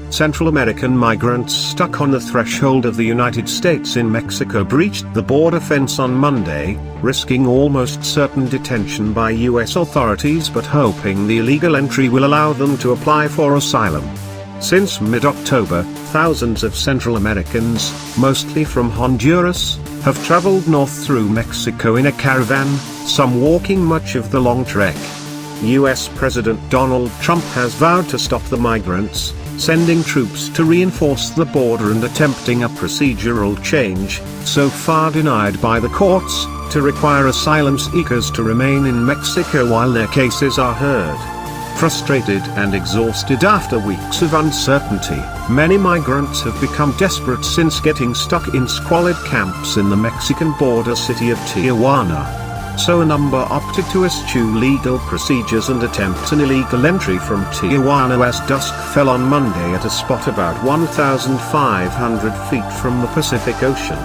Central American migrants stuck on the threshold of the United States in Mexico breached the border fence on Monday, risking almost certain detention by U.S. authorities but hoping the illegal entry will allow them to apply for asylum. Since mid-October, thousands of Central Americans, mostly from Honduras, have traveled north through Mexico in a caravan, some walking much of the long trek. U.S. President Donald Trump has vowed to stop the migrants, sending troops to reinforce the border and attempting a procedural change, so far denied by the courts, to require asylum seekers to remain in Mexico while their cases are heard. Frustrated and exhausted after weeks of uncertainty, many migrants have become desperate since getting stuck in squalid camps in the Mexican border city of Tijuana. So a number opted to eschew legal procedures and attempt an illegal entry from Tijuana as dusk fell on Monday at a spot about 1,500 feet from the Pacific Ocean.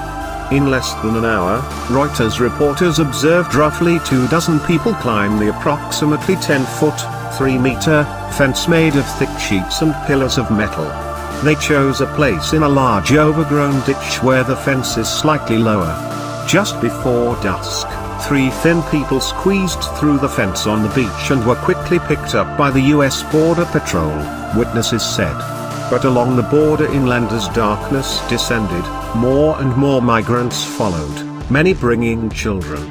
In less than an hour, Reuters reporters observed roughly 24 people climb the approximately 10-foot, 3-meter, fence made of thick sheets and pillars of metal. They chose a place in a large overgrown ditch where the fence is slightly lower. Just before dusk, 3 thin people squeezed through the fence on the beach and were quickly picked up by the U.S. Border Patrol, witnesses said. But along the border inland as darkness descended, more and more migrants followed, many bringing children.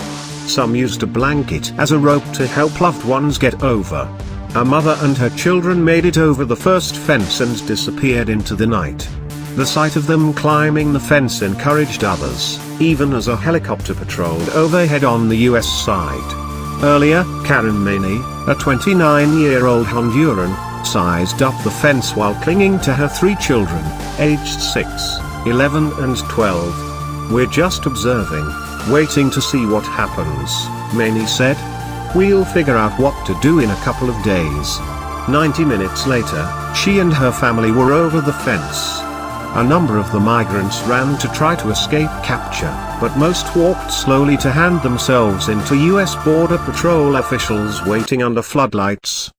Some used a blanket as a rope to help loved ones get over. A mother and her children made it over the first fence and disappeared into the night. The sight of them climbing the fence encouraged others, even as a helicopter patrolled overhead on the U.S. side. Earlier, Karen Maney, a 29-year-old Honduran, sized up the fence while clinging to her 3 children, aged 6, 11 and 12. "We're just observing, waiting to see what happens," Maney said. "We'll figure out what to do in a couple of days." 90 minutes later, she and her family were over the fence. A number of the migrants ran to try to escape capture, but most walked slowly to hand themselves in to U.S. Border Patrol officials waiting under floodlights.